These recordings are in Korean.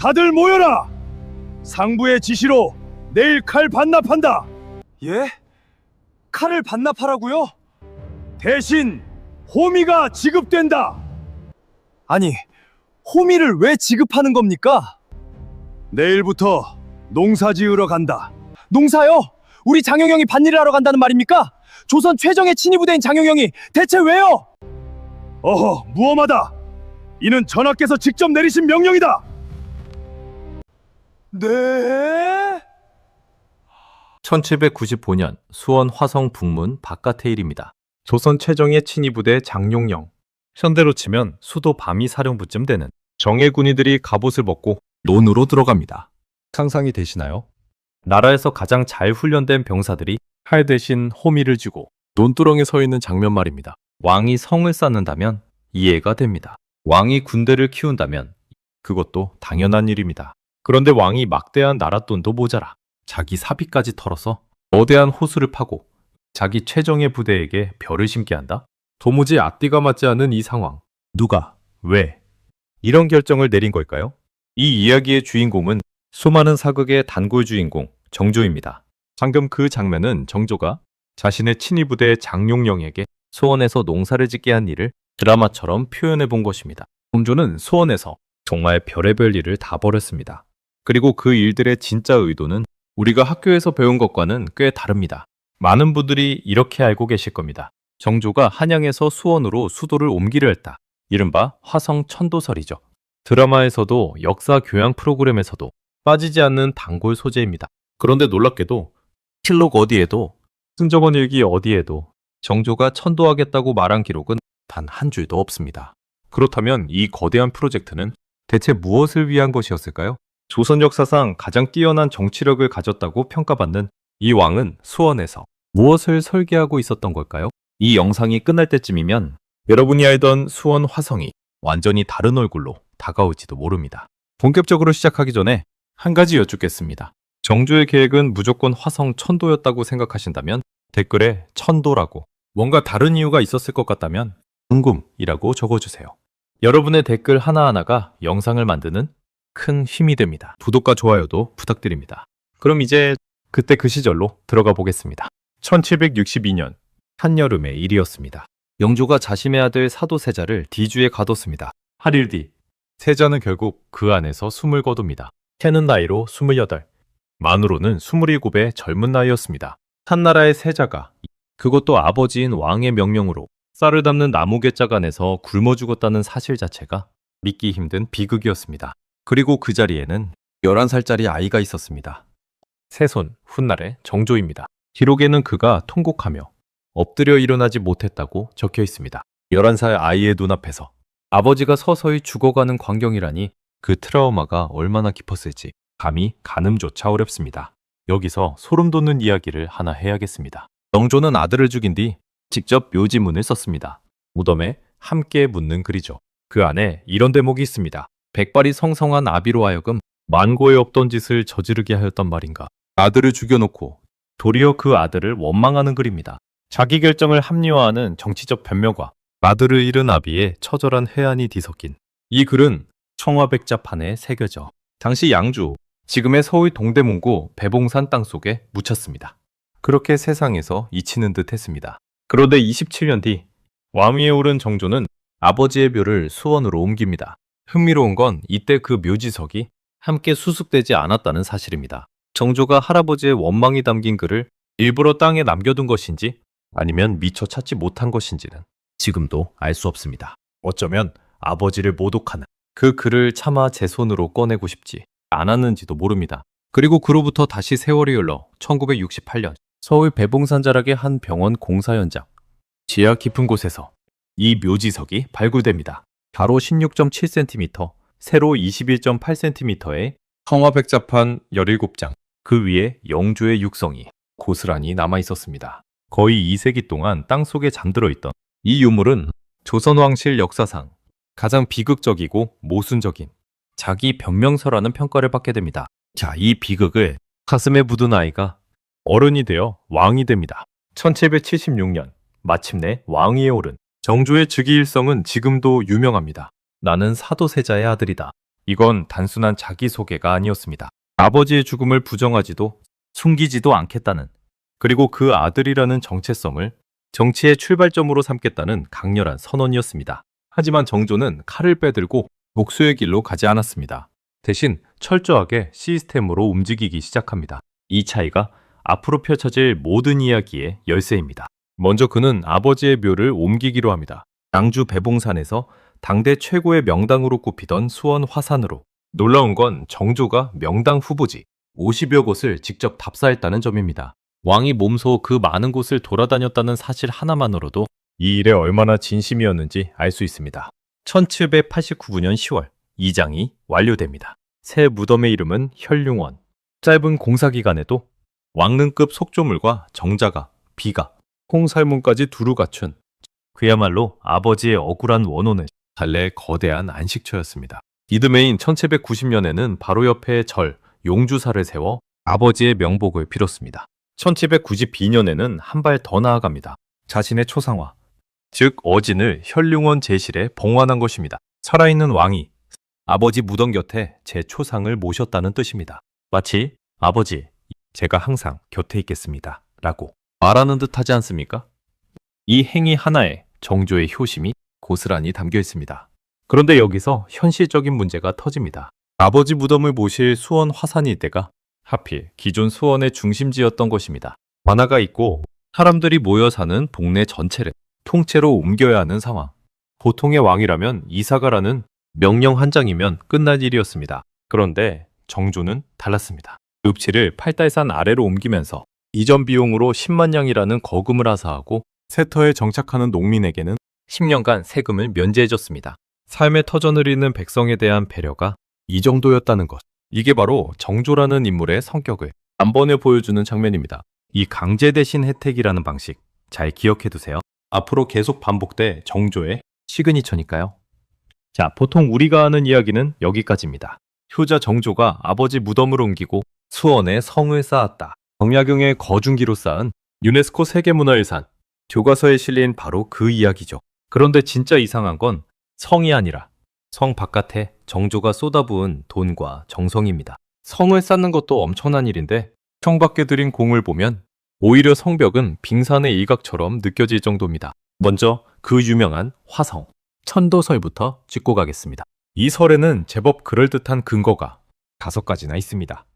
다들 모여라! 상부의 지시로 내일 칼 반납한다. 예? 칼을 반납하라고요? 대신 호미가 지급된다. 아니, 호미를 왜 지급하는 겁니까? 내일부터 농사 지으러 간다. 농사요? 우리 장영영이 밭일을 하러 간다는 말입니까? 조선 최정의 친위부대인 장영영이 대체 왜요? 어허, 무엄하다. 이는 전하께서 직접 내리신 명령이다. 네? 1795년 수원 화성 북문 바깥의 일입니다. 조선 최정예 친위부대 장용영. 현대로 치면 수도 밤이 사령부쯤 되는 정예 군인들이 갑옷을 벗고 논으로 들어갑니다. 상상이 되시나요? 나라에서 가장 잘 훈련된 병사들이 칼 대신 호미를 쥐고 논두렁에 서 있는 장면 말입니다. 왕이 성을 쌓는다면 이해가 됩니다. 왕이 군대를 키운다면 그것도 당연한 일입니다. 그런데 왕이 막대한 나랏돈도 모자라 자기 사비까지 털어서 거대한 호수를 파고 자기 최정예 부대에게 별을 심게 한다? 도무지 앞뒤가 맞지 않는 이 상황. 누가, 왜 이런 결정을 내린 걸까요? 이 이야기의 주인공은 수많은 사극의 단골 주인공 정조입니다. 방금 그 장면은 정조가 자신의 친위부대 장용영에게 수원에서 농사를 짓게 한 일을 드라마처럼 표현해 본 것입니다. 정조는 수원에서 정말 별의별 일을 다 벌였습니다. 그리고 그 일들의 진짜 의도는 우리가 학교에서 배운 것과는 꽤 다릅니다. 많은 분들이 이렇게 알고 계실 겁니다. 정조가 한양에서 수원으로 수도를 옮기려 했다. 이른바 화성 천도설이죠. 드라마에서도 역사 교양 프로그램에서도 빠지지 않는 단골 소재입니다. 그런데 놀랍게도 실록 어디에도 승정원 일기 어디에도 정조가 천도하겠다고 말한 기록은 단 한 줄도 없습니다. 그렇다면 이 거대한 프로젝트는 대체 무엇을 위한 것이었을까요? 조선 역사상 가장 뛰어난 정치력을 가졌다고 평가받는 이 왕은 수원에서 무엇을 설계하고 있었던 걸까요? 이 영상이 끝날 때쯤이면 여러분이 알던 수원 화성이 완전히 다른 얼굴로 다가올지도 모릅니다. 본격적으로 시작하기 전에 한 가지 여쭙겠습니다. 정조의 계획은 무조건 화성 천도였다고 생각하신다면 댓글에 천도라고, 뭔가 다른 이유가 있었을 것 같다면 궁금이라고 적어주세요. 여러분의 댓글 하나하나가 영상을 만드는 큰 힘이 됩니다. 구독과 좋아요도 부탁드립니다. 그럼 이제 그때 그 시절로 들어가 보겠습니다. 1762년 한여름의 일이었습니다. 영조가 자신의 아들 사도세자를 디주에 가뒀습니다. 8일 뒤 세자는 결국 그 안에서 숨을 거둡니다. 캐는 나이로 28, 만으로는 27의 젊은 나이였습니다. 한나라의 세자가, 그것도 아버지인 왕의 명령으로 쌀을 담는 나무개짝 안에서 굶어 죽었다는 사실 자체가 믿기 힘든 비극이었습니다. 그리고 그 자리에는 11살짜리 아이가 있었습니다. 세손 훗날의 정조입니다. 기록에는 그가 통곡하며 엎드려 일어나지 못했다고 적혀 있습니다. 11살 아이의 눈앞에서 아버지가 서서히 죽어가는 광경이라니 그 트라우마가 얼마나 깊었을지 감히 가늠조차 어렵습니다. 여기서 소름 돋는 이야기를 하나 해야겠습니다. 정조는 아들을 죽인 뒤 직접 묘지문을 썼습니다. 무덤에 함께 묻는 글이죠. 그 안에 이런 대목이 있습니다. 백발이 성성한 아비로 하여금 만고에 없던 짓을 저지르게 하였단 말인가. 아들을 죽여놓고 도리어 그 아들을 원망하는 글입니다. 자기 결정을 합리화하는 정치적 변명과 아들을 잃은 아비의 처절한 해안이 뒤섞인 이 글은 청화백자판에 새겨져 당시 양주, 지금의 서울 동대문구 배봉산 땅속에 묻혔습니다. 그렇게 세상에서 잊히는 듯 했습니다. 그런데 27년 뒤 왕위에 오른 정조는 아버지의 묘를 수원으로 옮깁니다. 흥미로운 건 이때 그 묘지석이 함께 수습되지 않았다는 사실입니다. 정조가 할아버지의 원망이 담긴 글을 일부러 땅에 남겨둔 것인지 아니면 미처 찾지 못한 것인지는 지금도 알 수 없습니다. 어쩌면 아버지를 모독하는 그 글을 차마 제 손으로 꺼내고 싶지 않았는지도 모릅니다. 그리고 그로부터 다시 세월이 흘러 1968년 서울 배봉산 자락의 한 병원 공사 현장, 지하 깊은 곳에서 이 묘지석이 발굴됩니다. 가로 16.7cm, 세로 21.8cm의 청화백자판 17장, 그 위에 영조의 육성이 고스란히 남아 있었습니다. 거의 2세기 동안 땅속에 잠들어 있던 이 유물은 조선왕실 역사상 가장 비극적이고 모순적인 자기 변명서라는 평가를 받게 됩니다. 자, 이 비극을 가슴에 묻은 아이가 어른이 되어 왕이 됩니다. 1776년 마침내 왕위에 오른 정조의 즉위일성은 지금도 유명합니다. 나는 사도세자의 아들이다. 이건 단순한 자기소개가 아니었습니다. 아버지의 죽음을 부정하지도 숨기지도 않겠다는, 그리고 그 아들이라는 정체성을 정치의 출발점으로 삼겠다는 강렬한 선언이었습니다. 하지만 정조는 칼을 빼들고 복수의 길로 가지 않았습니다. 대신 철저하게 시스템으로 움직이기 시작합니다. 이 차이가 앞으로 펼쳐질 모든 이야기의 열쇠입니다. 먼저 그는 아버지의 묘를 옮기기로 합니다. 양주 배봉산에서 당대 최고의 명당으로 꼽히던 수원 화산으로. 놀라운 건 정조가 명당 후보지 50여 곳을 직접 답사했다는 점입니다. 왕이 몸소 그 많은 곳을 돌아다녔다는 사실 하나만으로도 이 일에 얼마나 진심이었는지 알 수 있습니다. 1789년 10월 이장이 완료됩니다. 새 무덤의 이름은 혈룡원. 짧은 공사 기간에도 왕릉급 속조물과 정자가, 비가, 홍살문까지 두루 갖춘 그야말로 아버지의 억울한 원혼을 달래 거대한 안식처였습니다. 이듬해인 1790년에는 바로 옆에 절, 용주사를 세워 아버지의 명복을 빌었습니다. 1792년에는 한 발 더 나아갑니다. 자신의 초상화, 즉 어진을 혈룡원 제실에 봉환한 것입니다. 살아있는 왕이 아버지 무덤 곁에 제 초상을 모셨다는 뜻입니다. 마치 아버지, 제가 항상 곁에 있겠습니다 라고 말하는 듯 하지 않습니까? 이 행위 하나에 정조의 효심이 고스란히 담겨 있습니다. 그런데 여기서 현실적인 문제가 터집니다. 아버지 무덤을 모실 수원 화산 일대가 하필 기존 수원의 중심지였던 것입니다. 관아가 있고 사람들이 모여 사는 동네 전체를 통째로 옮겨야 하는 상황. 보통의 왕이라면 이사가라는 명령 한 장이면 끝날 일이었습니다. 그런데 정조는 달랐습니다. 읍지를 팔달산 아래로 옮기면서 이전 비용으로 10만 냥이라는 거금을 하사하고 세터에 정착하는 농민에게는 10년간 세금을 면제해줬습니다. 삶의 터전을 잇는 백성에 대한 배려가 이 정도였다는 것. 이게 바로 정조라는 인물의 성격을 단번에 보여주는 장면입니다. 이 강제 대신 혜택이라는 방식 잘 기억해 두세요. 앞으로 계속 반복돼 정조의 시그니처니까요. 자, 보통 우리가 아는 이야기는 여기까지입니다. 효자 정조가 아버지 무덤을 옮기고 수원에 성을 쌓았다. 정약용의 거중기로 쌓은 유네스코 세계문화유산 교과서에 실린 바로 그 이야기죠. 그런데 진짜 이상한 건 성이 아니라 성 바깥에 정조가 쏟아부은 돈과 정성입니다. 성을 쌓는 것도 엄청난 일인데 성 밖에 들인 공을 보면 오히려 성벽은 빙산의 일각처럼 느껴질 정도입니다. 먼저 그 유명한 화성, 천도설부터 짚고 가겠습니다. 이 설에는 제법 그럴듯한 근거가 5가지나 있습니다.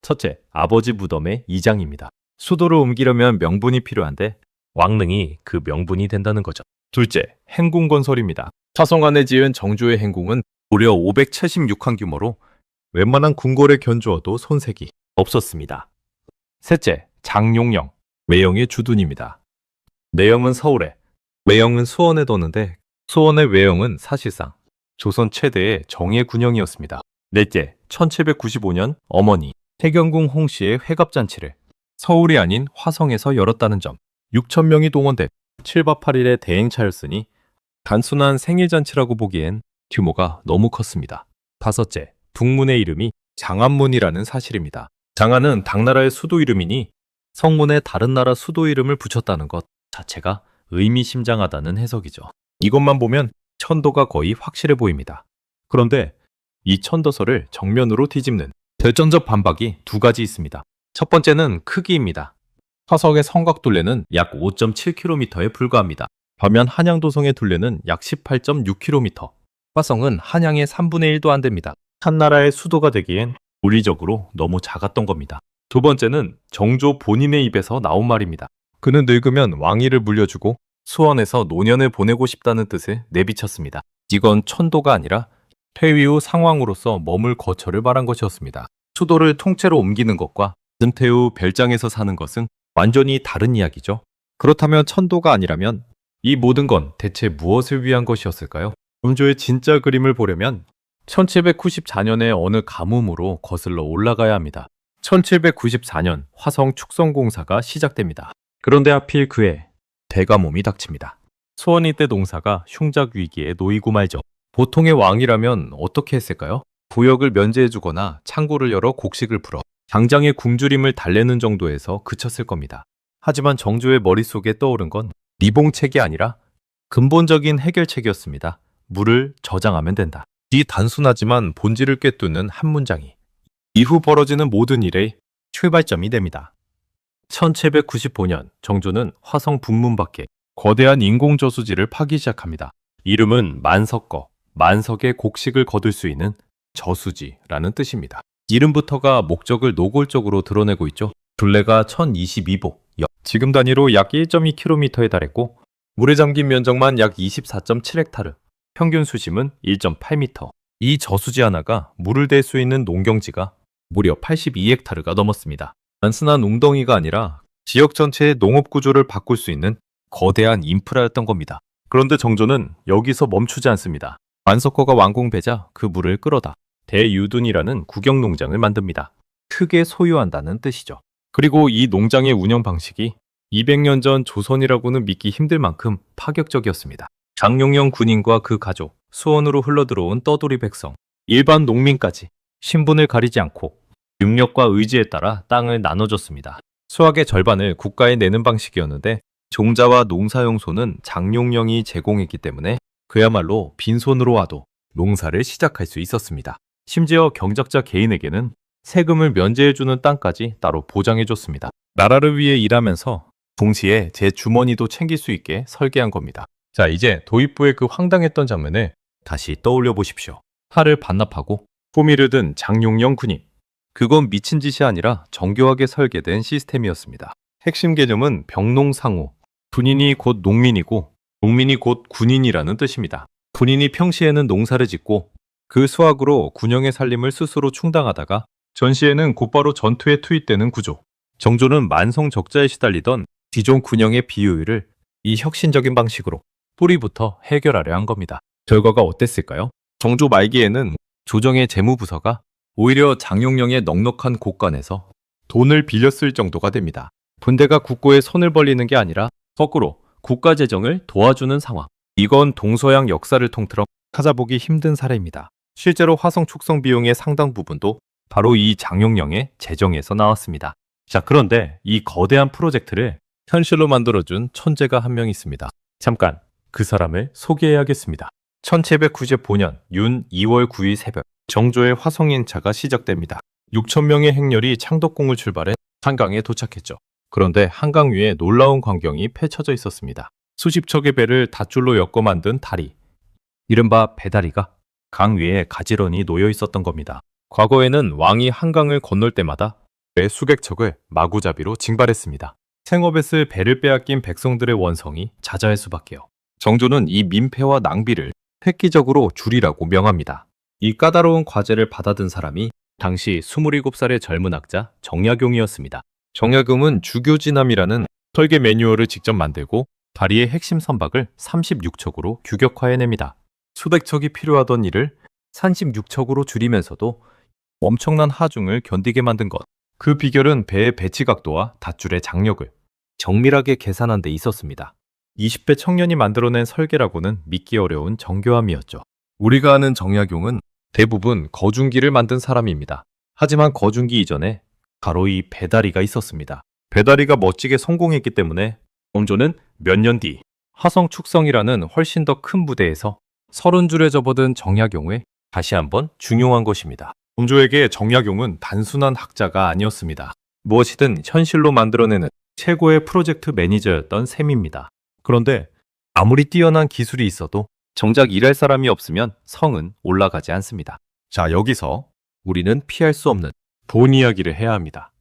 첫째, 아버지 무덤의 이장입니다. 수도를 옮기려면 명분이 필요한데 왕릉이 그 명분이 된다는 거죠. 둘째, 행궁 건설입니다. 사성 안에 지은 정조의 행궁은 무려 576칸 규모로 웬만한 궁궐에 견주어도 손색이 없었습니다. 셋째, 장용령, 외영의 주둔입니다. 내영은 서울에, 외영은 수원에 뒀는데 수원의 외영은 사실상 조선 최대의 정예 군영이었습니다. 넷째, 1795년 어머니 태경궁 홍씨의 회갑잔치를 서울이 아닌 화성에서 열었다는 점. 6,000명이 동원돼 7박 8일의 대행차였으니 단순한 생일잔치라고 보기엔 규모가 너무 컸습니다. 다섯째, 북문의 이름이 장안문이라는 사실입니다. 장안은 당나라의 수도 이름이니 성문에 다른 나라 수도 이름을 붙였다는 것 자체가 의미심장하다는 해석이죠. 이것만 보면 천도가 거의 확실해 보입니다. 그런데 이 천도설을 정면으로 뒤집는 결정적 반박이 2가지 있습니다. 첫 번째는 크기입니다. 화성의 성곽둘레는 약 5.7km에 불과합니다. 반면 한양도성의 둘레는 약 18.6km. 화성은 한양의 3분의 1도 안 됩니다. 한나라의 수도가 되기엔 물리적으로 너무 작았던 겁니다. 두 번째는 정조 본인의 입에서 나온 말입니다. 그는 늙으면 왕위를 물려주고 수원에서 노년을 보내고 싶다는 뜻을 내비쳤습니다. 이건 천도가 아니라 퇴위 후 상황으로서 머물 거처를 말한 것이었습니다. 수도를 통째로 옮기는 것과 은퇴 후 별장에서 사는 것은 완전히 다른 이야기죠. 그렇다면 천도가 아니라면 이 모든 건 대체 무엇을 위한 것이었을까요? 정조의 진짜 그림을 보려면 1794년의 어느 가뭄으로 거슬러 올라가야 합니다. 1794년 화성 축성공사가 시작됩니다. 그런데 하필 그해 대가뭄이 닥칩니다. 수원 일대 농사가 흉작 위기에 놓이고 말죠. 보통의 왕이라면 어떻게 했을까요? 부역을 면제해주거나 창고를 열어 곡식을 풀어 당장의 굶주림을 달래는 정도에서 그쳤을 겁니다. 하지만 정조의 머릿속에 떠오른 건 리봉책이 아니라 근본적인 해결책이었습니다. 물을 저장하면 된다. 이 단순하지만 본질을 꿰뚫는 한 문장이 이후 벌어지는 모든 일의 출발점이 됩니다. 1795년 정조는 화성 북문 밖에 거대한 인공저수지를 파기 시작합니다. 이름은 만석거, 만석의 곡식을 거둘 수 있는 저수지라는 뜻입니다. 이름부터가 목적을 노골적으로 드러내고 있죠. 둘레가 1022보, 지금 단위로 약 1.2km에 달했고 물에 잠긴 면적만 약 24.7헥타르, 평균 수심은 1.8m. 이 저수지 하나가 물을 댈 수 있는 농경지가 무려 82헥타르가 넘었습니다. 단순한 웅덩이가 아니라 지역 전체의 농업 구조를 바꿀 수 있는 거대한 인프라였던 겁니다. 그런데 정조는 여기서 멈추지 않습니다. 만석거가 완공되자 그 물을 끌어다 대유둔이라는 국영농장을 만듭니다. 크게 소유한다는 뜻이죠. 그리고 이 농장의 운영 방식이 200년 전 조선이라고는 믿기 힘들 만큼 파격적이었습니다. 장용영 군인과 그 가족, 수원으로 흘러들어온 떠돌이 백성, 일반 농민까지 신분을 가리지 않고 능력과 의지에 따라 땅을 나눠줬습니다. 수확의 절반을 국가에 내는 방식이었는데 종자와 농사용소는 장용영이 제공했기 때문에 그야말로 빈손으로 와도 농사를 시작할 수 있었습니다. 심지어 경작자 개인에게는 세금을 면제해주는 땅까지 따로 보장해줬습니다. 나라를 위해 일하면서 동시에 제 주머니도 챙길 수 있게 설계한 겁니다. 자, 이제 도입부의 그 황당했던 장면을 다시 떠올려 보십시오. 팔을 반납하고 호미를 든 장용영 군인. 그건 미친 짓이 아니라 정교하게 설계된 시스템이었습니다. 핵심 개념은 병농상호. 군인이 곧 농민이고 농민이 곧 군인이라는 뜻입니다. 군인이 평시에는 농사를 짓고 그 수확으로 군영의 살림을 스스로 충당하다가 전시에는 곧바로 전투에 투입되는 구조. 정조는 만성적자에 시달리던 기존 군영의 비효율을 이 혁신적인 방식으로 뿌리부터 해결하려 한 겁니다. 결과가 어땠을까요? 정조 말기에는 조정의 재무부서가 오히려 장용영의 넉넉한 곳간에서 돈을 빌려 쓸 정도가 됩니다. 군대가 국고에 손을 벌리는 게 아니라 거꾸로 국가 재정을 도와주는 상황. 이건 동서양 역사를 통틀어 찾아보기 힘든 사례입니다. 실제로 화성 축성 비용의 상당 부분도 바로 이 장용영의 재정에서 나왔습니다. 자, 그런데 이 거대한 프로젝트를 현실로 만들어준 천재가 한 명 있습니다. 잠깐 그 사람을 소개해야겠습니다. 1795년 윤 2월 9일 새벽 정조의 화성인차가 시작됩니다. 6,000명의 행렬이 창덕궁을 출발해 한강에 도착했죠. 그런데 한강 위에 놀라운 광경이 펼쳐져 있었습니다. 수십 척의 배를 닷줄로 엮어 만든 다리, 이른바 배다리가 강 위에 가지런히 놓여 있었던 겁니다. 과거에는 왕이 한강을 건널 때마다 배 수백 척을 마구잡이로 징발했습니다. 생업에 쓸 배를 빼앗긴 백성들의 원성이 자자할 수밖에요. 정조는 이 민폐와 낭비를 획기적으로 줄이라고 명합니다. 이 까다로운 과제를 받아든 사람이 당시 27살의 젊은 학자 정약용이었습니다. 정약용은 주교진함이라는 설계 매뉴얼을 직접 만들고 다리의 핵심 선박을 36척으로 규격화해냅니다. 수백 척이 필요하던 일을 36척으로 줄이면서도 엄청난 하중을 견디게 만든 것. 그 비결은 배의 배치 각도와 닷줄의 장력을 정밀하게 계산한 데 있었습니다. 20대 청년이 만들어낸 설계라고는 믿기 어려운 정교함이었죠. 우리가 아는 정약용은 대부분 거중기를 만든 사람입니다. 하지만 거중기 이전에 바로 이 배다리가 있었습니다. 배다리가 멋지게 성공했기 때문에 정조는 몇 년 뒤 화성 축성이라는 훨씬 더 큰 부대에서 30줄에 접어든 정약용을 다시 한번 중용한 것입니다. 정조에게 정약용은 단순한 학자가 아니었습니다. 무엇이든 현실로 만들어내는 최고의 프로젝트 매니저였던 셈입니다. 그런데 아무리 뛰어난 기술이 있어도 정작 일할 사람이 없으면 성은 올라가지 않습니다. 자, 여기서 우리는 피할 수 없는 돈 이야기를 해야 합니다.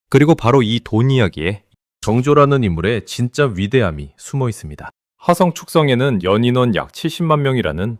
그리고 바로 이 돈 이야기에 정조라는 인물의 진짜 위대함이 숨어 있습니다. 화성 축성에는 연인원 약 70만 명이라는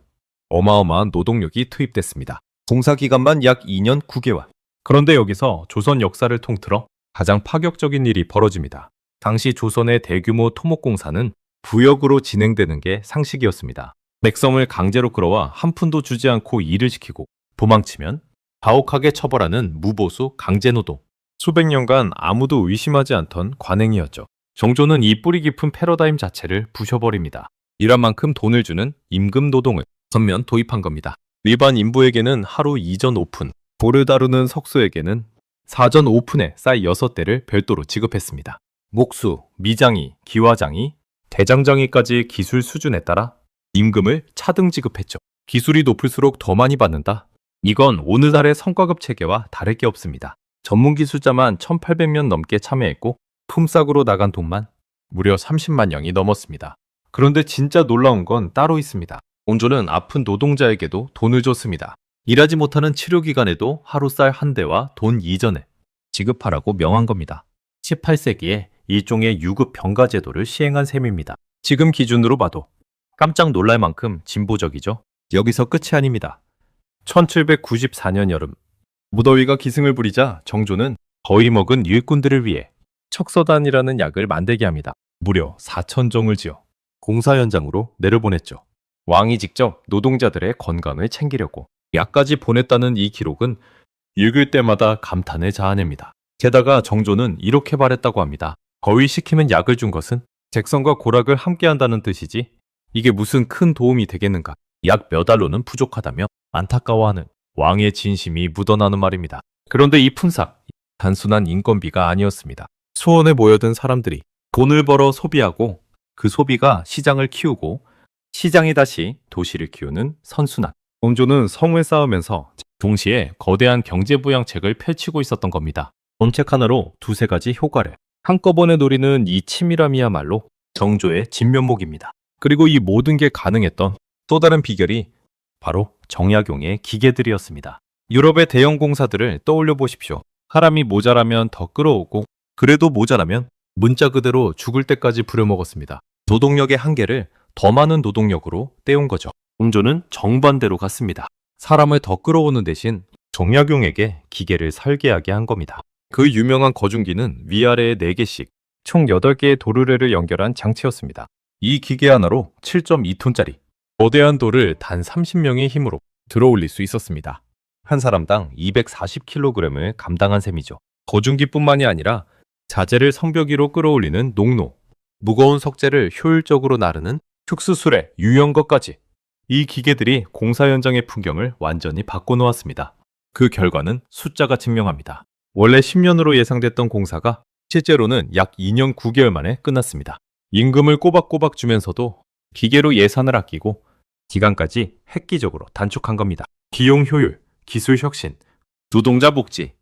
어마어마한 노동력이 투입됐습니다. 공사 기간만 약 2년 9개월. 그런데 여기서 조선 역사를 통틀어 가장 파격적인 일이 벌어집니다. 당시 조선의 대규모 토목공사는 부역으로 진행되는 게 상식이었습니다. 백성을 강제로 끌어와 한 푼도 주지 않고 일을 시키고 도망치면 가혹하게 처벌하는 무보수 강제노동. 수백 년간 아무도 의심하지 않던 관행이었죠. 정조는 이 뿌리 깊은 패러다임 자체를 부셔버립니다. 일한 만큼 돈을 주는 임금 노동을 전면 도입한 겁니다. 일반 인부에게는 하루 이전 오픈, 볼을 다루는 석수에게는 사전 오픈에 쌀 6대를 별도로 지급했습니다. 목수, 미장이, 기와장이, 대장장이까지 기술 수준에 따라 임금을 차등 지급했죠. 기술이 높을수록 더 많이 받는다. 이건 오늘날의 성과급 체계와 다를 게 없습니다. 전문 기술자만 1800명 넘게 참여했고 품삯으로 나간 돈만 무려 30만 명이 넘었습니다. 그런데 진짜 놀라운 건 따로 있습니다. 공조는 아픈 노동자에게도 돈을 줬습니다. 일하지 못하는 치료기간에도 하루 쌀 한 대와 돈 이전에 지급하라고 명한 겁니다. 18세기에 일종의 유급 병가 제도를 시행한 셈입니다. 지금 기준으로 봐도 깜짝 놀랄 만큼 진보적이죠. 여기서 끝이 아닙니다. 1794년 여름, 무더위가 기승을 부리자 정조는 더위 먹은 일꾼들을 위해 척서단이라는 약을 만들게 합니다. 무려 4,000종을 지어 공사 현장으로 내려보냈죠. 왕이 직접 노동자들의 건강을 챙기려고 약까지 보냈다는 이 기록은 읽을 때마다 감탄을 자아냅니다. 게다가 정조는 이렇게 말했다고 합니다. 더위시키면 약을 준 것은 잭성과 고락을 함께한다는 뜻이지 이게 무슨 큰 도움이 되겠는가. 약 몇 알로는 부족하다며 안타까워하는 왕의 진심이 묻어나는 말입니다. 그런데 이 품삯, 단순한 인건비가 아니었습니다. 수원에 모여든 사람들이 돈을 벌어 소비하고 그 소비가 시장을 키우고 시장이 다시 도시를 키우는 선순환. 공조는 성을 쌓으면서 동시에 거대한 경제부양책을 펼치고 있었던 겁니다. 정책 하나로 두세 가지 효과를 한꺼번에 노리는 이 치밀함이야말로 정조의 진면목입니다. 그리고 이 모든 게 가능했던 또 다른 비결이 바로 정약용의 기계들이었습니다. 유럽의 대형 공사들을 떠올려 보십시오. 사람이 모자라면 더 끌어오고 그래도 모자라면 문자 그대로 죽을 때까지 부려먹었습니다. 노동력의 한계를 더 많은 노동력으로 때운 거죠. 공조는 정반대로 갔습니다. 사람을 더 끌어오는 대신 정약용에게 기계를 설계하게 한 겁니다. 그 유명한 거중기는 위아래에 4개씩 총 8개의 도르래를 연결한 장치였습니다. 이 기계 하나로 7.2톤짜리 거대한 돌을 단 30명의 힘으로 들어올릴 수 있었습니다. 한 사람당 240kg을 감당한 셈이죠. 거중기뿐만이 아니라 자재를 성벽 위로 끌어올리는 농로, 무거운 석재를 효율적으로 나르는 특수수레, 유연거까지 이 기계들이 공사 현장의 풍경을 완전히 바꿔놓았습니다. 그 결과는 숫자가 증명합니다. 원래 10년으로 예상됐던 공사가 실제로는 약 2년 9개월 만에 끝났습니다. 임금을 꼬박꼬박 주면서도 기계로 예산을 아끼고 기간까지 획기적으로 단축한 겁니다. 기용 효율, 기술 혁신, 노동자 복지,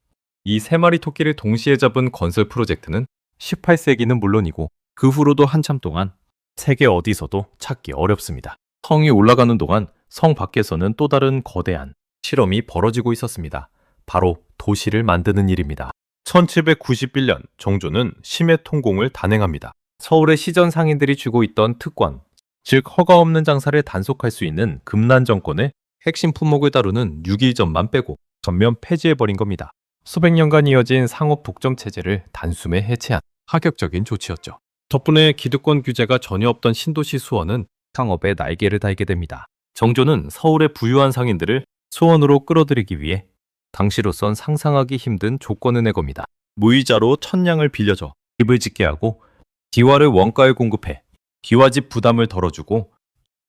이 3마리 토끼를 동시에 잡은 건설 프로젝트는 18세기는 물론이고 그 후로도 한참 동안 세계 어디서도 찾기 어렵습니다. 성이 올라가는 동안 성 밖에서는 또 다른 거대한 실험이 벌어지고 있었습니다. 바로 도시를 만드는 일입니다. 1791년 정조는 심해통공을 단행합니다. 서울의 시전 상인들이 쥐고 있던 특권, 즉 허가 없는 장사를 단속할 수 있는 금난 정권의 핵심 품목을 다루는 6.1점만 빼고 전면 폐지해버린 겁니다. 수백 년간 이어진 상업 독점 체제를 단숨에 해체한 파격적인 조치였죠. 덕분에 기득권 규제가 전혀 없던 신도시 수원은 상업의 날개를 달게 됩니다. 정조는 서울의 부유한 상인들을 수원으로 끌어들이기 위해 당시로선 상상하기 힘든 조건을 내 겁니다. 무이자로 1000량을 빌려줘 집을 짓게 하고 기와를 원가에 공급해 기와집 부담을 덜어주고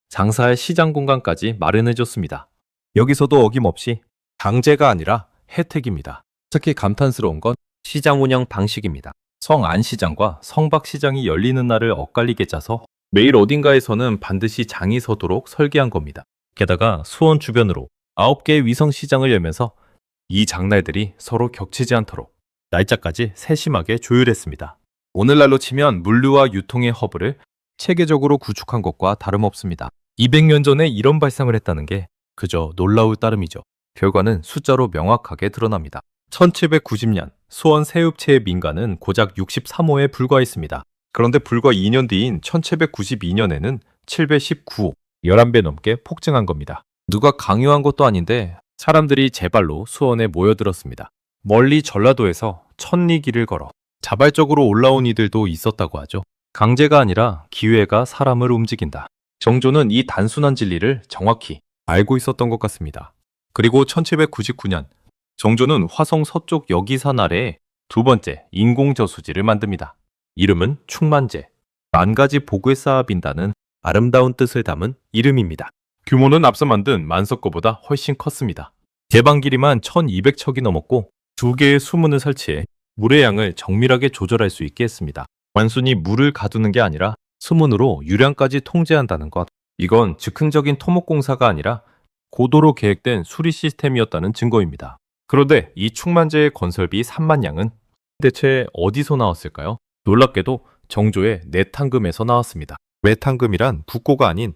장사할 시장 공간까지 마련해줬습니다. 여기서도 어김없이 강제가 아니라 혜택입니다. 특히 감탄스러운 건 시장 운영 방식입니다. 성 안시장과 성박시장이 열리는 날을 엇갈리게 짜서 매일 어딘가에서는 반드시 장이 서도록 설계한 겁니다. 게다가 수원 주변으로 9개의 위성시장을 열면서 이 장날들이 서로 겹치지 않도록 날짜까지 세심하게 조율했습니다. 오늘날로 치면 물류와 유통의 허브를 체계적으로 구축한 것과 다름없습니다. 200년 전에 이런 발상을 했다는 게 그저 놀라울 따름이죠. 결과는 숫자로 명확하게 드러납니다. 1790년 수원 세읍체의 민가는 고작 63호에 불과했습니다. 그런데 불과 2년 뒤인 1792년에는 719호, 11배 넘게 폭증한 겁니다. 누가 강요한 것도 아닌데 사람들이 제발로 수원에 모여들었습니다. 멀리 전라도에서 천리길을 걸어 자발적으로 올라온 이들도 있었다고 하죠. 강제가 아니라 기회가 사람을 움직인다. 정조는 이 단순한 진리를 정확히 알고 있었던 것 같습니다. 그리고 1799년 정조는 화성 서쪽 여기산 아래에 두 번째 인공저수지를 만듭니다. 이름은 충만제, 10,000가지 복을 쌓아 빈다는 아름다운 뜻을 담은 이름입니다. 규모는 앞서 만든 만석거보다 훨씬 컸습니다. 개방 길이만 1200척이 넘었고 2개의 수문을 설치해 물의 양을 정밀하게 조절할 수 있게 했습니다. 단순히 물을 가두는 게 아니라 수문으로 유량까지 통제한다는 것. 이건 즉흥적인 토목공사가 아니라 고도로 계획된 수리 시스템이었다는 증거입니다. 그런데 이 충만제의 건설비 3만 양은 대체 어디서 나왔을까요? 놀랍게도 정조의 내탕금에서 나왔습니다. 외탕금이란 국고가 아닌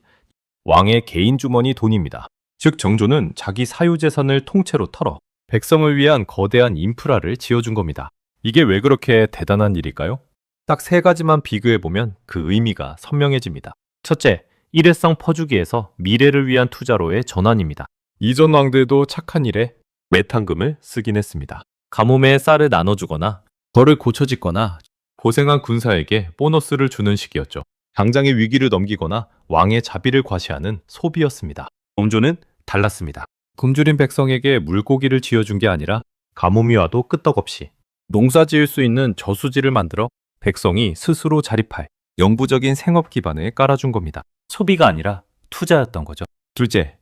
왕의 개인 주머니 돈입니다. 즉 정조는 자기 사유재산을 통째로 털어 백성을 위한 거대한 인프라를 지어준 겁니다. 이게 왜 그렇게 대단한 일일까요? 딱 세 가지만 비교해보면 그 의미가 선명해집니다. 첫째, 일회성 퍼주기에서 미래를 위한 투자로의 전환입니다. 이전 왕들도 착한 일에 외탕금을 쓰긴 했습니다. 가뭄에 쌀을 나눠주거나 벌을 고쳐짓거나 고생한 군사에게 보너스를 주는 식이었죠. 당장의 위기를 넘기거나 왕의 자비를 과시하는 소비였습니다. 정조는 달랐습니다. 굶주린 백성에게 물고기를 쥐어준 게 아니라 가뭄이 와도 끄떡없이 농사 지을 수 있는 저수지를 만들어 백성이 스스로 자립할 영구적인 생업 기반을 깔아준 겁니다. 소비가 아니라 투자였던 거죠. 둘째,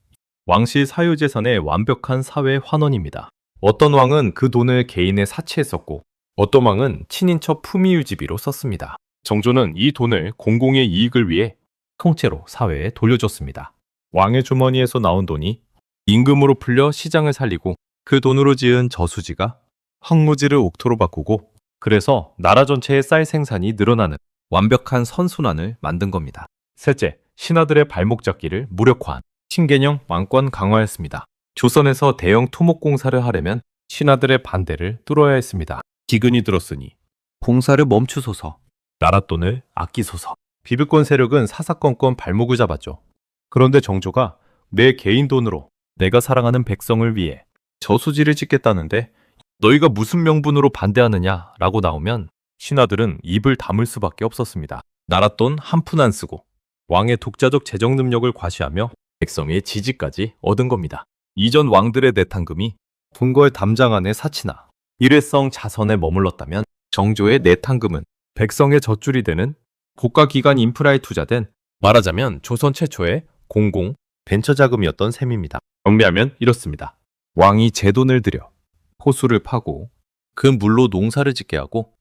왕실 사유재산의 완벽한 사회 환원입니다. 어떤 왕은 그 돈을 개인의 사치에 썼고 어떤 왕은 친인척 품위유지비로 썼습니다. 정조는 이 돈을 공공의 이익을 위해 통째로 사회에 돌려줬습니다. 왕의 주머니에서 나온 돈이 임금으로 풀려 시장을 살리고 그 돈으로 지은 저수지가 황무지를 옥토로 바꾸고 그래서 나라 전체의 쌀 생산이 늘어나는 완벽한 선순환을 만든 겁니다. 셋째, 신하들의 발목 잡기를 무력화한 신개념 왕권 강화였습니다. 조선에서 대형 토목공사를 하려면 신하들의 반대를 뚫어야 했습니다. 기근이 들었으니 공사를 멈추소서, 나랏돈을 아끼소서. 비비권 세력은 사사건건 발목을 잡았죠. 그런데 정조가 내 개인 돈으로 내가 사랑하는 백성을 위해 저수지를 짓겠다는데 너희가 무슨 명분으로 반대하느냐 라고 나오면 신하들은 입을 다물 수밖에 없었습니다. 나랏돈 한 푼 안 쓰고 왕의 독자적 재정 능력을 과시하며 백성의 지지까지 얻은 겁니다. 이전 왕들의 내탕금이 궁궐 담장 안의 사치나 일회성 자선에 머물렀다면 정조의 내탕금은 백성의 젖줄이 되는 국가기관 인프라에 투자된 말하자면 조선 최초의 공공 벤처 자금이었던 셈입니다. 정리하면 이렇습니다. 왕이 제 돈을 들여 호수를 파고 그 물로 농사를 짓게 하고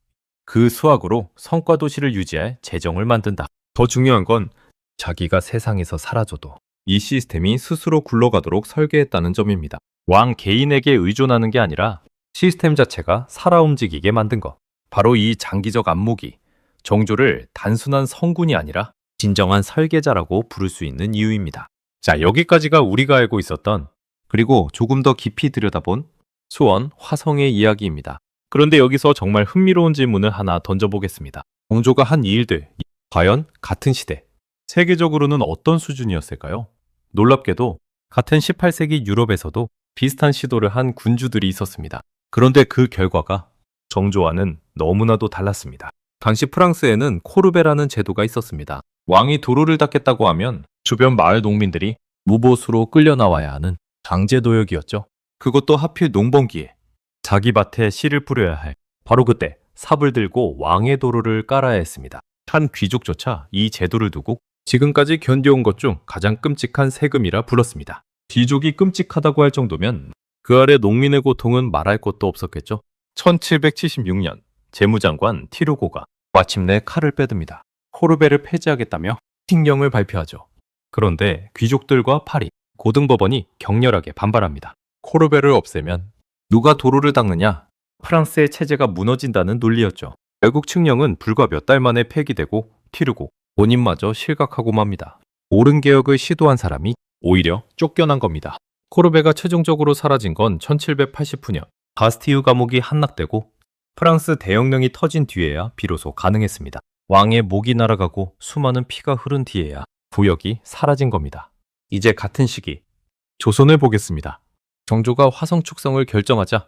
그 수확으로 성과도시를 유지할 재정을 만든다. 더 중요한 건 자기가 세상에서 사라져도 이 시스템이 스스로 굴러가도록 설계했다는 점입니다. 왕 개인에게 의존하는 게 아니라 시스템 자체가 살아 움직이게 만든 것. 바로 이 장기적 안목이 정조를 단순한 성군이 아니라 진정한 설계자라고 부를 수 있는 이유입니다. 자, 여기까지가 우리가 알고 있었던 그리고 조금 더 깊이 들여다본 수원 화성의 이야기입니다. 그런데 여기서 정말 흥미로운 질문을 하나 던져보겠습니다. 정조가 한 이 일들, 과연 같은 시대, 세계적으로는 어떤 수준이었을까요? 놀랍게도 같은 18세기 유럽에서도 비슷한 시도를 한 군주들이 있었습니다. 그런데 그 결과가 정조와는 너무나도 달랐습니다. 당시 프랑스에는 코르베라는 제도가 있었습니다. 왕이 도로를 닦겠다고 하면 주변 마을 농민들이 무보수로 끌려 나와야 하는 강제노역이었죠. 그것도 하필 농번기에 자기 밭에 씨를 뿌려야 할 바로 그때 삽을 들고 왕의 도로를 깔아야 했습니다. 한 귀족조차 이 제도를 두고 지금까지 견뎌온 것 중 가장 끔찍한 세금이라 불렀습니다. 귀족이 끔찍하다고 할 정도면 그 아래 농민의 고통은 말할 것도 없었겠죠. 1776년 재무장관 티르고가 마침내 칼을 빼듭니다. 코르베를 폐지하겠다며 칙령을 발표하죠. 그런데 귀족들과 파리, 고등법원이 격렬하게 반발합니다. 코르베를 없애면 누가 도로를 닦느냐? 프랑스의 체제가 무너진다는 논리였죠. 결국 칙령은 불과 몇 달 만에 폐기되고 티르고 본인마저 실각하고 맙니다. 옳은 개혁을 시도한 사람이 오히려 쫓겨난 겁니다. 코르베가 최종적으로 사라진 건 1789년 바스티유 감옥이 함락되고 프랑스 대혁명이 터진 뒤에야 비로소 가능했습니다. 왕의 목이 날아가고 수많은 피가 흐른 뒤에야 부역이 사라진 겁니다. 이제 같은 시기 조선을 보겠습니다. 정조가 화성 축성을 결정하자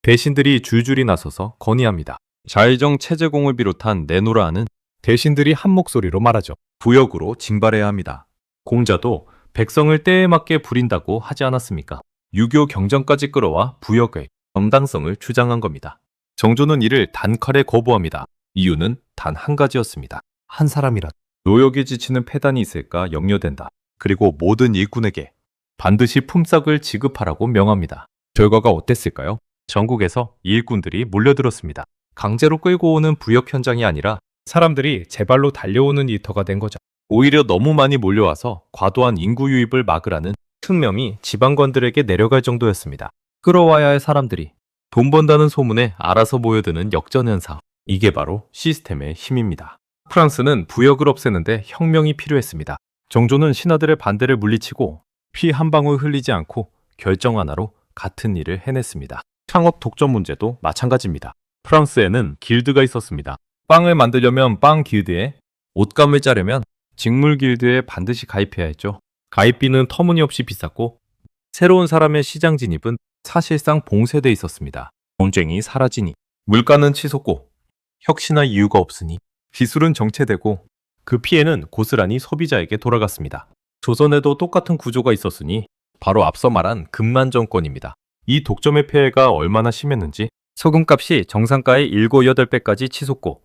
대신들이 줄줄이 나서서 건의합니다. 자의정 체제공을 비롯한 내노라하는 대신들이 한 목소리로 말하죠. 부역으로 징발해야 합니다. 공자도 백성을 때에 맞게 부린다고 하지 않았습니까? 유교 경전까지 끌어와 부역의 정당성을 주장한 겁니다. 정조는 이를 단칼에 거부합니다. 이유는 단 한 가지였습니다. 한 사람이라도 노역에 지치는 패단이 있을까 염려된다. 그리고 모든 일꾼에게 반드시 품삯을 지급하라고 명합니다. 결과가 어땠을까요? 전국에서 일꾼들이 몰려들었습니다. 강제로 끌고 오는 부역 현장이 아니라 사람들이 제 발로 달려오는 일터가 된 거죠. 오히려 너무 많이 몰려와서 과도한 인구 유입을 막으라는 특명이 지방관들에게 내려갈 정도였습니다. 끌어와야 할 사람들이 돈 번다는 소문에 알아서 모여드는 역전현상. 이게 바로 시스템의 힘입니다. 프랑스는 부역을 없애는데 혁명이 필요했습니다. 정조는 신하들의 반대를 물리치고 피 한 방울 흘리지 않고 결정 하나로 같은 일을 해냈습니다. 창업 독점 문제도 마찬가지입니다. 프랑스에는 길드가 있었습니다. 빵을 만들려면 빵 길드에, 옷감을 짜려면 직물 길드에 반드시 가입해야 했죠. 가입비는 터무니없이 비쌌고 새로운 사람의 시장 진입은 사실상 봉쇄돼 있었습니다. 경쟁이 사라지니 물가는 치솟고 혁신할 이유가 없으니 기술은 정체되고 그 피해는 고스란히 소비자에게 돌아갔습니다. 조선에도 똑같은 구조가 있었으니 바로 앞서 말한 금만 정권입니다. 이 독점의 폐해가 얼마나 심했는지 소금값이 정상가의 7, 8배까지 치솟고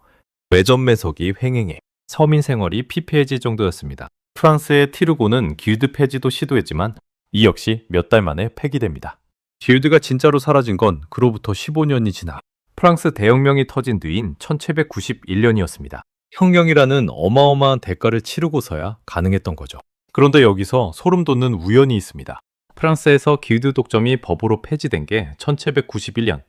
외전 매석이 횡행해 서민 생활이 피폐해질 정도였습니다. 프랑스의 티르고는 길드 폐지도 시도했지만 이 역시 몇 달 만에 폐기됩니다. 길드가 진짜로 사라진 건 그로부터 15년이 지나 프랑스 대혁명이 터진 뒤인 1791년이었습니다. 혁명이라는 어마어마한 대가를 치르고서야 가능했던 거죠. 그런데 여기서 소름 돋는 우연이 있습니다. 프랑스에서 길드 독점이 법으로 폐지된 게 1791년,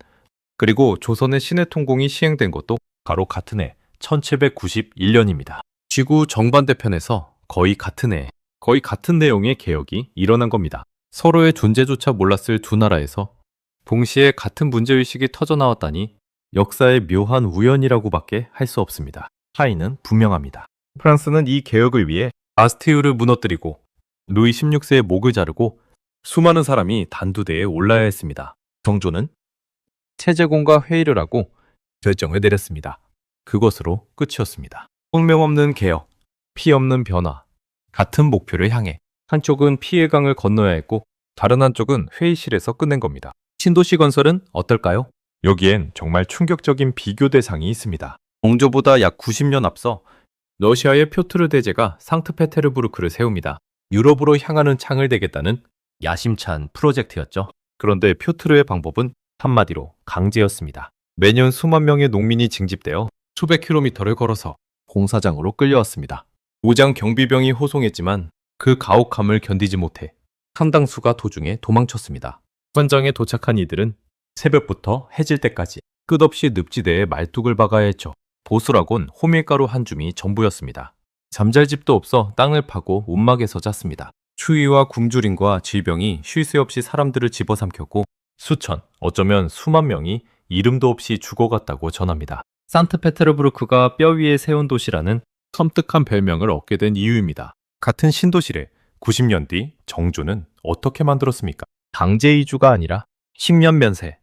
그리고 조선의 신해통공이 시행된 것도 바로 같은 해 1791년입니다. 지구 정반대편에서 거의 같은 해, 거의 같은 내용의 개혁이 일어난 겁니다. 서로의 존재조차 몰랐을 두 나라에서 동시에 같은 문제의식이 터져나왔다니 역사의 묘한 우연이라고밖에 할 수 없습니다. 차이는 분명합니다. 프랑스는 이 개혁을 위해 바스티유를 무너뜨리고 루이 16세의 목을 자르고 수많은 사람이 단두대에 올라야 했습니다. 정조는 체제공과 회의를 하고 결정을 내렸습니다. 그것으로 끝이었습니다. 혁명 없는 개혁, 피 없는 변화, 같은 목표를 향해 한쪽은 피해 강을 건너야 했고 다른 한쪽은 회의실에서 끝낸 겁니다. 신도시 건설은 어떨까요? 여기엔 정말 충격적인 비교 대상이 있습니다. 정조보다 약 90년 앞서 러시아의 표트르 대제가 상트페테르부르크를 세웁니다. 유럽으로 향하는 창을 대겠다는 야심찬 프로젝트였죠. 그런데 표트르의 방법은 한마디로 강제였습니다. 매년 수만 명의 농민이 징집되어 수백 킬로미터를 걸어서 공사장으로 끌려왔습니다. 오장 경비병이 호송했지만 그 가혹함을 견디지 못해 상당수가 도중에 도망쳤습니다. 현장에 도착한 이들은 새벽부터 해질 때까지 끝없이 늪지대에 말뚝을 박아야 했죠. 보수라곤 호밀가루 한 줌이 전부였습니다. 잠잘 집도 없어 땅을 파고 움막에서 잤습니다. 추위와 굶주림과 질병이 쉴 새 없이 사람들을 집어삼켰고 수천, 어쩌면 수만 명이 이름도 없이 죽어갔다고 전합니다. 산트페테르부르크가 뼈 위에 세운 도시라는 섬뜩한 별명을 얻게 된 이유입니다. 같은 신도시를 90년 뒤 정조는 어떻게 만들었습니까? 강제 이주가 아니라 10년 면세,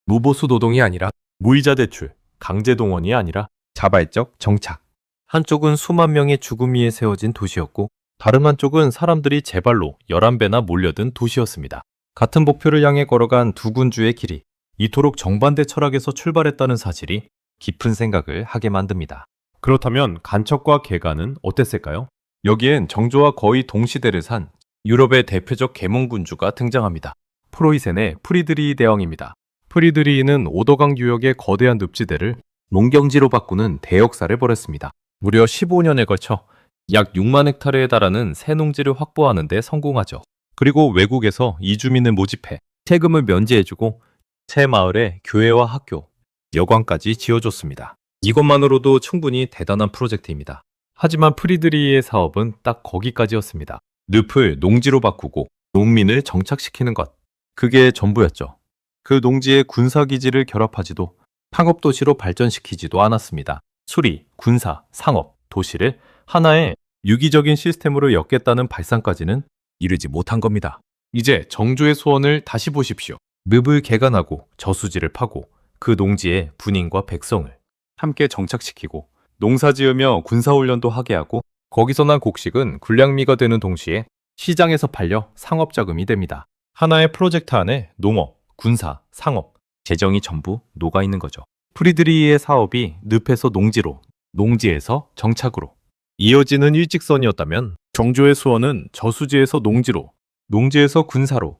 무보수 노동이 아니라 무이자 대출, 강제 동원이 아니라 자발적 정착. 한쪽은 수만 명의 죽음 위에 세워진 도시였고 다른 한쪽은 사람들이 제발로 11배나 몰려든 도시였습니다. 같은 목표를 향해 걸어간 두 군주의 길이 이토록 정반대 철학에서 출발했다는 사실이 깊은 생각을 하게 만듭니다. 그렇다면 간척과 개간은 어땠을까요? 여기엔 정조와 거의 동시대를 산 유럽의 대표적 계몽군주가 등장합니다. 프로이센의 프리드리히 대왕입니다. 프리드리히는 오더강 유역의 거대한 늪지대를 농경지로 바꾸는 대역사를 벌였습니다. 무려 15년에 걸쳐 약 6만 헥타르에 달하는 새 농지를 확보하는 데 성공하죠. 그리고 외국에서 이주민을 모집해 세금을 면제해주고 새 마을에 교회와 학교, 여관까지 지어줬습니다. 이것만으로도 충분히 대단한 프로젝트입니다. 하지만 프리드리히의 사업은 딱 거기까지였습니다. 늪을 농지로 바꾸고 농민을 정착시키는 것. 그게 전부였죠. 그 농지에 군사기지를 결합하지도 상업도시로 발전시키지도 않았습니다. 수리, 군사, 상업, 도시를 하나의 유기적인 시스템으로 엮겠다는 발상까지는 이르지 못한 겁니다. 이제 정조의 소원을 다시 보십시오. 늪을 개간하고 저수지를 파고 그 농지에 군인과 백성을 함께 정착시키고 농사지으며 군사훈련도 하게 하고 거기서 난 곡식은 군량미가 되는 동시에 시장에서 팔려 상업자금이 됩니다. 하나의 프로젝트 안에 농업, 군사, 상업, 재정이 전부 녹아있는 거죠. 프리드리히의 사업이 늪에서 농지로, 농지에서 정착으로 이어지는 일직선이었다면 정조의 수원은 저수지에서 농지로, 농지에서 군사로,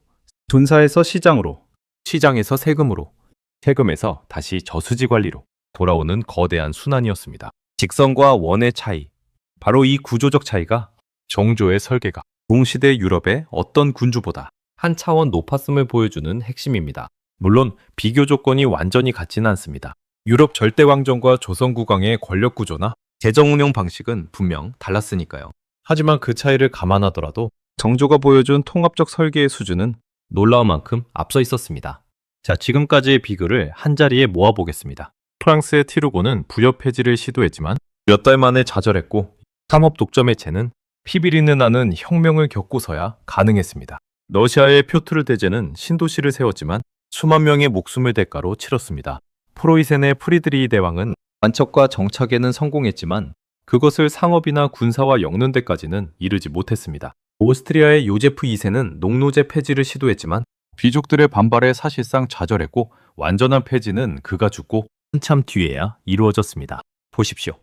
군사에서 시장으로, 시장에서 세금으로, 세금에서 다시 저수지 관리로 돌아오는 거대한 순환이었습니다. 직선과 원의 차이, 바로 이 구조적 차이가 정조의 설계가 동시대 유럽의 어떤 군주보다 한 차원 높았음을 보여주는 핵심입니다. 물론 비교 조건이 완전히 같지는 않습니다. 유럽 절대왕정과 조선국왕의 권력 구조나 재정 운영 방식은 분명 달랐으니까요. 하지만 그 차이를 감안하더라도 정조가 보여준 통합적 설계의 수준은 놀라운 만큼 앞서 있었습니다. 자, 지금까지의 비교를 한자리에 모아보겠습니다. 프랑스의 티르고는 부역 폐지를 시도했지만 몇 달 만에 좌절했고, 상업 독점의 채는 피비린내 나는 혁명을 겪고서야 가능했습니다. 러시아의 표트르 대제는 신도시를 세웠지만 수만 명의 목숨을 대가로 치렀습니다. 프로이센의 프리드리히 대왕은 관척과 정착에는 성공했지만 그것을 상업이나 군사와 엮는 데까지는 이르지 못했습니다. 오스트리아의 요제프 2세는 농노제 폐지를 시도했지만 귀족들의 반발에 사실상 좌절했고, 완전한 폐지는 그가 죽고 한참 뒤에야 이루어졌습니다. 보십시오.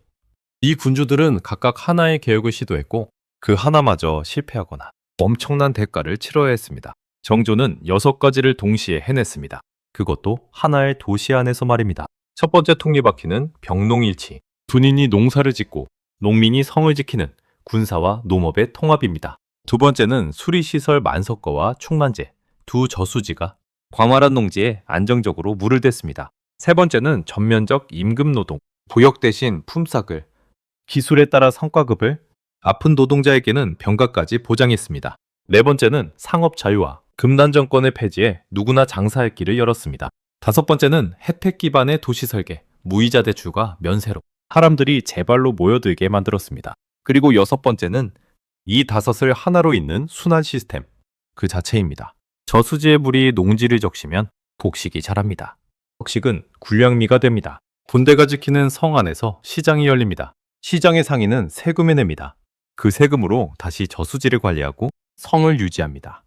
이 군주들은 각각 하나의 개혁을 시도했고 그 하나마저 실패하거나 엄청난 대가를 치러야 했습니다. 정조는 6가지를 동시에 해냈습니다. 그것도 하나의 도시 안에서 말입니다. 첫 번째 톱니바퀴는 병농일치, 군인이 농사를 짓고 농민이 성을 지키는 군사와 농업의 통합입니다. 두 번째는 수리시설 만석거와 충만제, 두 저수지가 광활한 농지에 안정적으로 물을 댔습니다. 세 번째는 전면적 임금노동, 부역 대신 품삯을, 기술에 따라 성과급을, 아픈 노동자에게는 병가까지 보장했습니다. 네 번째는 상업 자유화, 금단 정권의 폐지에 누구나 장사할 길을 열었습니다. 다섯 번째는 혜택 기반의 도시 설계, 무이자 대출과 면세로 사람들이 제발로 모여들게 만들었습니다. 그리고 여섯 번째는 이 다섯을 하나로 잇는 순환 시스템 그 자체입니다. 저수지의 물이 농지를 적시면 곡식이 자랍니다. 곡식은 군량미가 됩니다. 군대가 지키는 성 안에서 시장이 열립니다. 시장의 상인은 세금을 냅니다. 그 세금으로 다시 저수지를 관리하고 성을 유지합니다.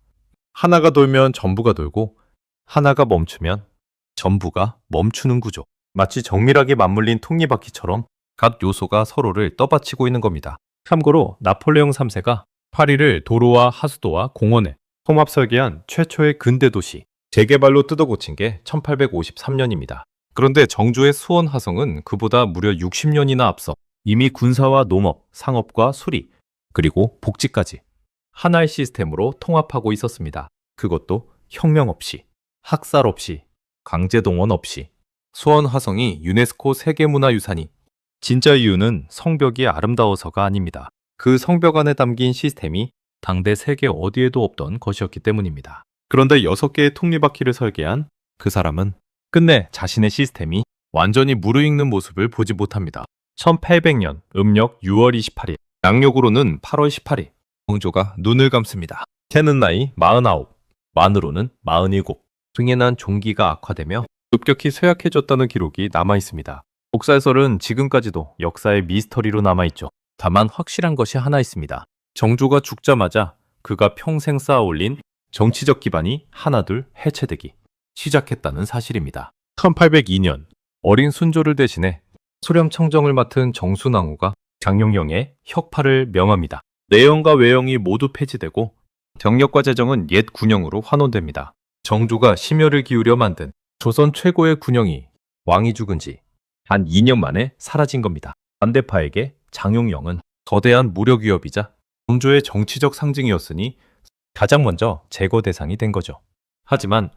하나가 돌면 전부가 돌고 하나가 멈추면 전부가 멈추는 구조. 마치 정밀하게 맞물린 톱니바퀴처럼 각 요소가 서로를 떠받치고 있는 겁니다. 참고로 나폴레옹 3세가 파리를 도로와 하수도와 공원에 통합 설계한 최초의 근대 도시, 재개발로 뜯어고친 게 1853년입니다. 그런데 정조의 수원 화성은 그보다 무려 60년이나 앞서 이미 군사와 농업, 상업과 수리, 그리고 복지까지 하나의 시스템으로 통합하고 있었습니다. 그것도 혁명 없이, 학살 없이, 강제동원 없이. 수원 화성이 유네스코 세계문화유산이 진짜 이유는 성벽이 아름다워서가 아닙니다. 그 성벽 안에 담긴 시스템이 당대 세계 어디에도 없던 것이었기 때문입니다. 그런데 6개의 톱니바퀴를 설계한 그 사람은 끝내 자신의 시스템이 완전히 무르익는 모습을 보지 못합니다. 1800년 음력 6월 28일, 양력으로는 8월 18일, 정조가 눈을 감습니다. 캐는 나이 49, 만으로는 47. 등에 난 종기가 악화되며 급격히 쇠약해졌다는 기록이 남아있습니다. 복살설은 지금까지도 역사의 미스터리로 남아있죠. 다만 확실한 것이 하나 있습니다. 정조가 죽자마자 그가 평생 쌓아올린 정치적 기반이 하나둘 해체되기 시작했다는 사실입니다. 1802년 어린 순조를 대신해 수렴청정을 맡은 정순왕후가 장룡영의 혁파를 명합니다. 내영과 외영이 모두 폐지되고 경력과 재정은 옛 군영으로 환원됩니다. 정조가 심혈을 기울여 만든 조선 최고의 군영이 왕이 죽은 지 단 2년 만에 사라진 겁니다. 반대파에게 장룡영은 거대한 무력 위협이자 정조의 정치적 상징이었으니 가장 먼저 제거 대상이 된 거죠. 하지만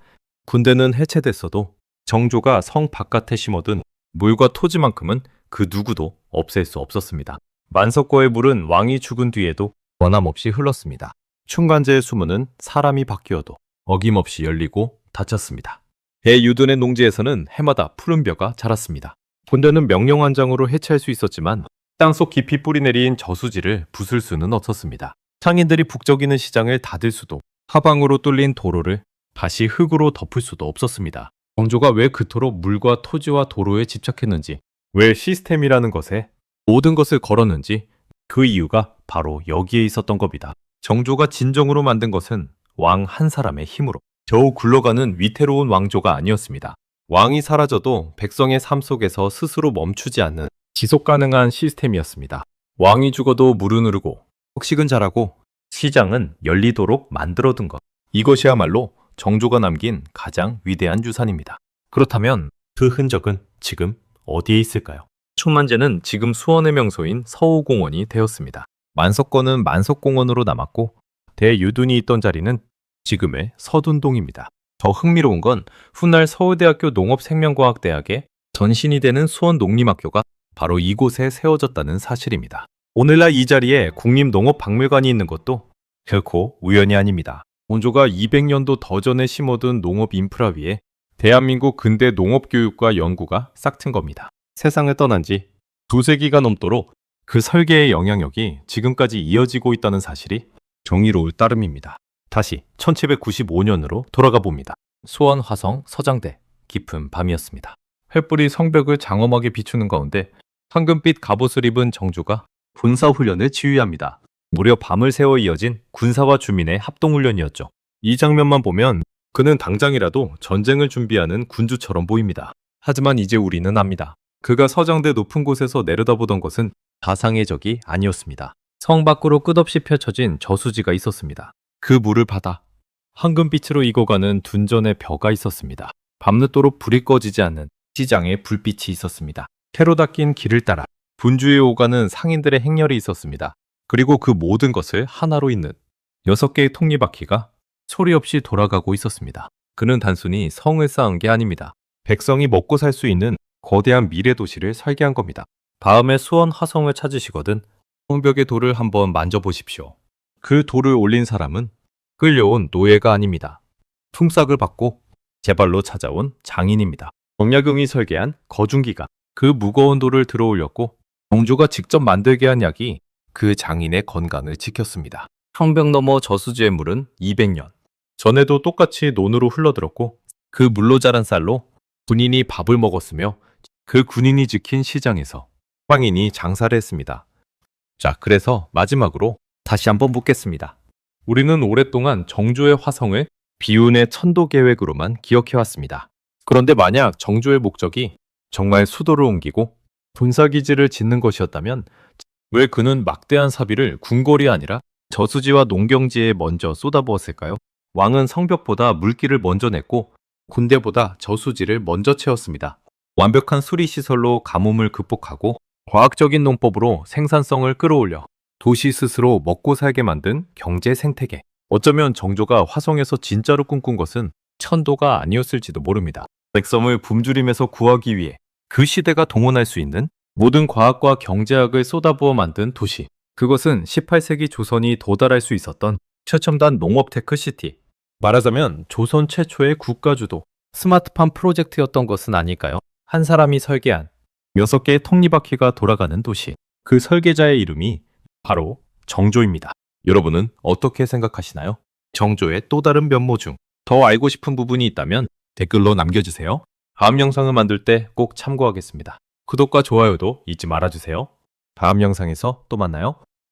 군대는 해체됐어도 정조가 성 바깥에 심어둔 물과 토지만큼은 그 누구도 없앨 수 없었습니다. 만석거의 물은 왕이 죽은 뒤에도 원함없이 흘렀습니다. 충간제의 수문은 사람이 바뀌어도 어김없이 열리고 닫혔습니다. 대유둔의 농지에서는 해마다 푸른 벼가 자랐습니다. 군대는 명령 한 장으로 해체할 수 있었지만 땅속 깊이 뿌리내린 저수지를 부술 수는 없었습니다. 상인들이 북적이는 시장을 닫을 수도, 하방으로 뚫린 도로를 다시 흙으로 덮을 수도 없었습니다. 정조가 왜 그토록 물과 토지와 도로에 집착했는지, 왜 시스템이라는 것에 모든 것을 걸었는지, 그 이유가 바로 여기에 있었던 겁니다. 정조가 진정으로 만든 것은 왕 한 사람의 힘으로 겨우 굴러가는 위태로운 왕조가 아니었습니다. 왕이 사라져도 백성의 삶 속에서 스스로 멈추지 않는 지속 가능한 시스템이었습니다. 왕이 죽어도 물은 흐르고 곡식은 자라고 시장은 열리도록 만들어둔 것. 이것이야말로 정조가 남긴 가장 위대한 유산입니다. 그렇다면 그 흔적은 지금 어디에 있을까요? 충만제는 지금 수원의 명소인 서호공원이 되었습니다. 만석거는 만석공원으로 남았고 대유둔이 있던 자리는 지금의 서둔동입니다. 더 흥미로운 건 훗날 서울대학교 농업생명과학대학의 전신이 되는 수원농림학교가 바로 이곳에 세워졌다는 사실입니다. 오늘날 이 자리에 국립농업박물관이 있는 것도 결코 우연이 아닙니다. 원조가 200년도 더 전에 심어둔 농업 인프라 위에 대한민국 근대 농업교육과 연구가 싹튼 겁니다. 세상을 떠난 지 두세 기가 넘도록 그 설계의 영향력이 지금까지 이어지고 있다는 사실이 정의로울 따름입니다. 다시 1795년으로 돌아가 봅니다. 수원 화성 서장대 깊은 밤이었습니다. 횃불이 성벽을 장엄하게 비추는 가운데 황금빛 갑옷을 입은 정조가 군사훈련을 지휘합니다. 무려 밤을 새워 이어진 군사와 주민의 합동훈련이었죠. 이 장면만 보면 그는 당장이라도 전쟁을 준비하는 군주처럼 보입니다. 하지만 이제 우리는 압니다. 그가 서장대 높은 곳에서 내려다보던 것은 가상의 적이 아니었습니다. 성 밖으로 끝없이 펼쳐진 저수지가 있었습니다. 그 물을 받아 황금빛으로 익어가는 둔전의 벼가 있었습니다. 밤늦도록 불이 꺼지지 않는 시장에 불빛이 있었습니다. 캐로 닦인 길을 따라 분주에 오가는 상인들의 행렬이 있었습니다. 그리고 그 모든 것을 하나로 잇는 6개의 톱니바퀴가 소리 없이 돌아가고 있었습니다. 그는 단순히 성을 쌓은 게 아닙니다. 백성이 먹고 살 수 있는 거대한 미래 도시를 설계한 겁니다. 다음에 수원 화성을 찾으시거든 성벽의 돌을 한번 만져보십시오. 그 돌을 올린 사람은 끌려온 노예가 아닙니다. 품삯을 받고 제 발로 찾아온 장인입니다. 정약용이 설계한 거중기가 그 무거운 돌을 들어 올렸고 정조가 직접 만들게 한 약이 그 장인의 건강을 지켰습니다. 성벽 너머 저수지의 물은 200년 전에도 똑같이 논으로 흘러들었고 그 물로 자란 쌀로 군인이 밥을 먹었으며 그 군인이 지킨 시장에서 황인이 장사를 했습니다. 자, 그래서 마지막으로 다시 한번 묻겠습니다. 우리는 오랫동안 정조의 화성을 비운의 천도 계획으로만 기억해왔습니다. 그런데 만약 정조의 목적이 정말 수도를 옮기고 군사기지를 짓는 것이었다면 왜 그는 막대한 사비를 궁궐이 아니라 저수지와 농경지에 먼저 쏟아부었을까요? 왕은 성벽보다 물길을 먼저 냈고 군대보다 저수지를 먼저 채웠습니다. 완벽한 수리시설로 가뭄을 극복하고 과학적인 농법으로 생산성을 끌어올려 도시 스스로 먹고 살게 만든 경제 생태계. 어쩌면 정조가 화성에서 진짜로 꿈꾼 것은 천도가 아니었을지도 모릅니다. 백성을 굶주림에서 구하기 위해 그 시대가 동원할 수 있는 모든 과학과 경제학을 쏟아부어 만든 도시. 그것은 18세기 조선이 도달할 수 있었던 최첨단 농업 테크시티. 말하자면 조선 최초의 국가주도 스마트팜 프로젝트였던 것은 아닐까요? 한 사람이 설계한 6개의 톱니바퀴가 돌아가는 도시. 그 설계자의 이름이 바로 정조입니다. 여러분은 어떻게 생각하시나요? 정조의 또 다른 면모 중 더 알고 싶은 부분이 있다면 댓글로 남겨주세요. 다음 영상을 만들 때 꼭 참고하겠습니다. 구독과 좋아요도 잊지 말아주세요. 다음 영상에서 또 만나요.